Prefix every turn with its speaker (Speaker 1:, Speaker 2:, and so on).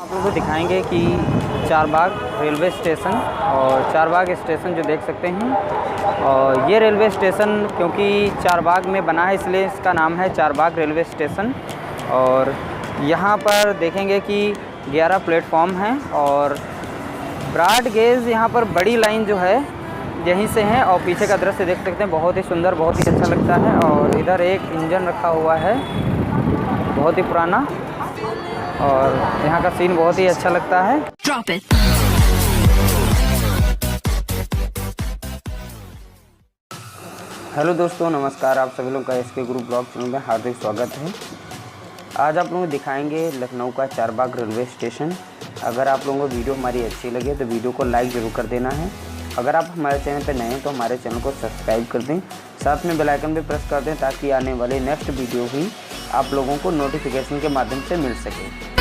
Speaker 1: आप लोगों को दिखाएंगे कि चारबाग रेलवे स्टेशन, और चारबाग स्टेशन जो देख सकते हैं, और ये रेलवे स्टेशन क्योंकि चारबाग में बना है इसलिए इसका नाम है चारबाग रेलवे स्टेशन। और यहाँ पर देखेंगे कि 11 प्लेटफॉर्म हैं और ब्रॉड गेज यहाँ पर बड़ी लाइन जो है यहीं से है। और पीछे का दृश्य देख सकते हैं, बहुत ही सुंदर, बहुत ही अच्छा लगता है। और इधर एक इंजन रखा हुआ है बहुत ही पुराना, और यहाँ का सीन बहुत ही अच्छा लगता है। हेलो दोस्तों, नमस्कार। आप सभी लोग का skguruvlogs चैनल में हार्दिक स्वागत है। आज आप लोगों को दिखाएंगे लखनऊ का चारबाग रेलवे स्टेशन। अगर आप लोगों को वीडियो हमारी अच्छी लगे तो वीडियो को लाइक ज़रूर कर देना है। अगर आप हमारे चैनल पर नए हैं तो हमारे चैनल को सब्सक्राइब कर दें, साथ में बेल आइकन भी प्रेस कर दें ताकि आने वाले नेक्स्ट वीडियो भी आप लोगों को नोटिफिकेशन के माध्यम से मिल सके।